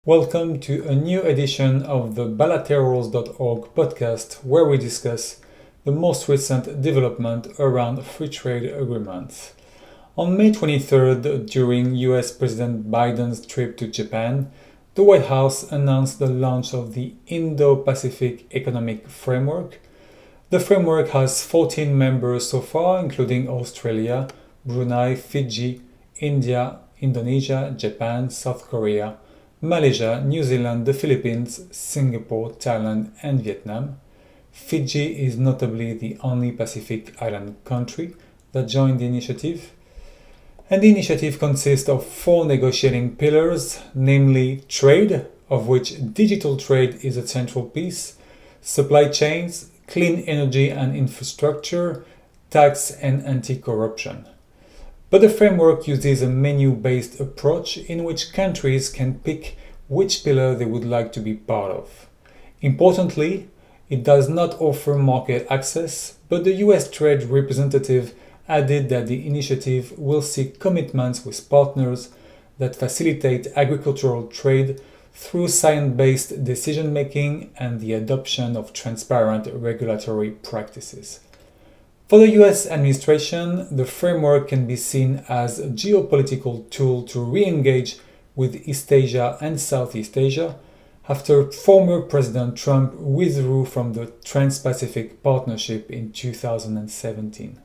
Welcome to a new edition of the bilaterals.org podcast where we discuss the most recent development around free trade agreements. On May 23rd, during US President Biden's trip to Japan, the White House announced the launch of the Indo-Pacific Economic Framework. The framework has 14 members so far, including Australia, Brunei, Fiji, India, Indonesia, Japan, South Korea, Malaysia, New Zealand, the Philippines, Singapore, Thailand, and Vietnam. Fiji is notably the only Pacific island country that joined the initiative. And the initiative consists of 4 negotiating pillars, namely trade, of which digital trade is a central piece, supply chains, clean energy and infrastructure, tax, and anti-corruption. But the framework uses a menu-based approach in which countries can pick which pillar they would like to be part of. Importantly, it does not offer market access, but the US Trade Representative added that the initiative will seek commitments with partners that facilitate agricultural trade through science-based decision-making and the adoption of transparent regulatory practices. For the US administration, the framework can be seen as a geopolitical tool to re-engage with East Asia and Southeast Asia after former President Trump withdrew from the Trans-Pacific Partnership in 2017.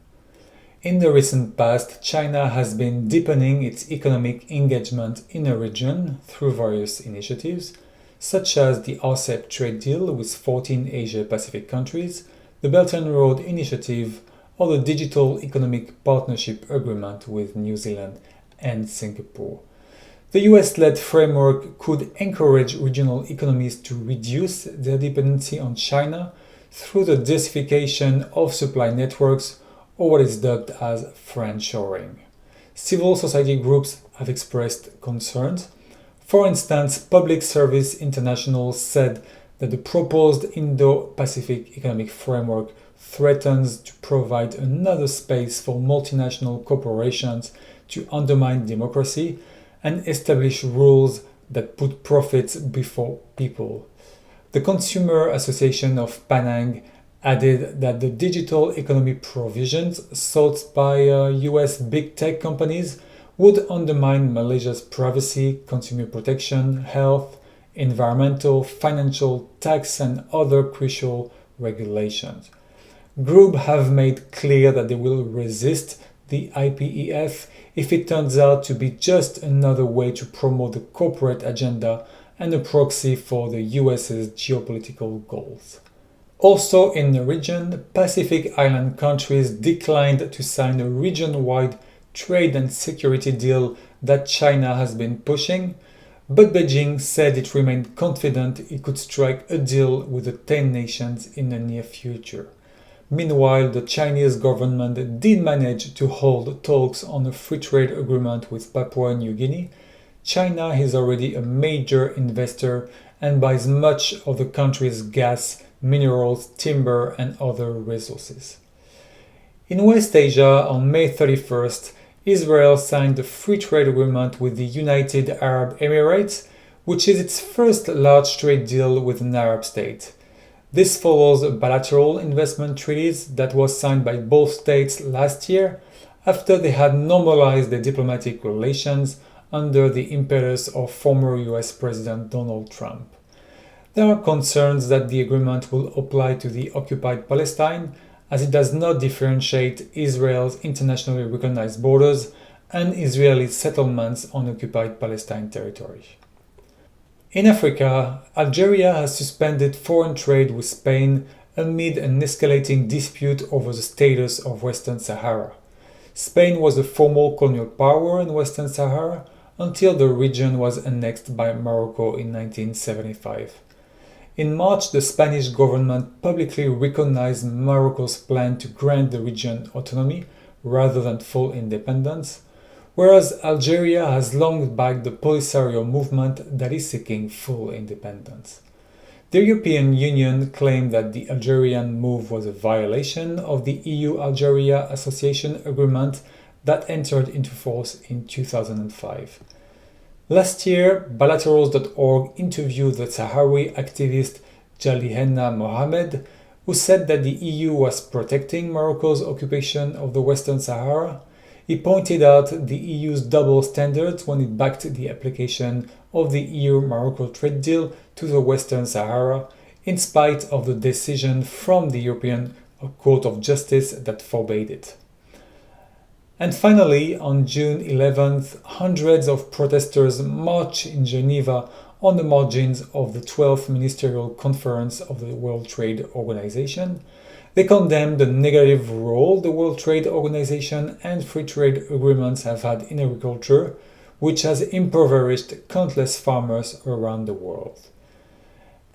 In the recent past, China has been deepening its economic engagement in the region through various initiatives, such as the RCEP trade deal with 14 Asia-Pacific countries, the Belt and Road Initiative, or the Digital Economic Partnership Agreement with New Zealand and Singapore. The US-led framework could encourage regional economies to reduce their dependency on China through the diversification of supply networks, or what is dubbed as friendshoring. Civil society groups have expressed concerns. For instance, Public Service International said that the proposed Indo-Pacific Economic Framework threatens to provide another space for multinational corporations to undermine democracy and establish rules that put profits before people. The Consumer Association of Penang added that the digital economy provisions sought by US big tech companies would undermine Malaysia's privacy, consumer protection, health, environmental, financial, tax, and other crucial regulations. Groups have made clear that they will resist the IPEF if it turns out to be just another way to promote the corporate agenda and a proxy for the US's geopolitical goals. Also in the region, Pacific Island countries declined to sign a region-wide trade and security deal that China has been pushing, but Beijing said it remained confident it could strike a deal with the 10 nations in the near future. Meanwhile, the Chinese government did manage to hold talks on a free trade agreement with Papua New Guinea. China is already a major investor and buys much of the country's gas, minerals, timber, and other resources. In West Asia, on May 31st, Israel signed a free trade agreement with the United Arab Emirates, which is its first large trade deal with an Arab state. This follows bilateral investment treaties that was signed by both states last year after they had normalized their diplomatic relations under the impetus of former US President Donald Trump. There are concerns that the agreement will apply to the occupied Palestine, as it does not differentiate Israel's internationally recognized borders and Israeli settlements on occupied Palestine territory. In Africa, Algeria has suspended foreign trade with Spain amid an escalating dispute over the status of Western Sahara. Spain was a former colonial power in Western Sahara until the region was annexed by Morocco in 1975. In March, the Spanish government publicly recognized Morocco's plan to grant the region autonomy rather than full independence, whereas Algeria has long backed the Polisario movement that is seeking full independence. The European Union claimed that the Algerian move was a violation of the EU-Algeria Association Agreement that entered into force in 2005. Last year, bilaterals.org interviewed the Sahrawi activist Jalihenna Mohamed, who said that the EU was protecting Morocco's occupation of the Western Sahara. He pointed out the EU's double standards when it backed the application of the EU-Morocco trade deal to the Western Sahara, in spite of the decision from the European Court of Justice that forbade it. And finally, on June 11th, hundreds of protesters marched in Geneva on the margins of the 12th Ministerial Conference of the World Trade Organization. They condemned the negative role the World Trade Organization and free trade agreements have had in agriculture, which has impoverished countless farmers around the world.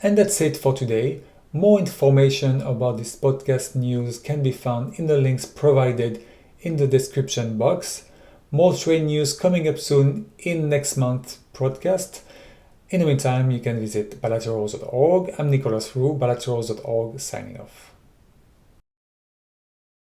And that's it for today. More information about this podcast news can be found in the links provided in the description box. More trade news coming up soon in next month's podcast. In the meantime, you can visit bilaterals.org. I'm Nicolas Roux, bilaterals.org, signing off.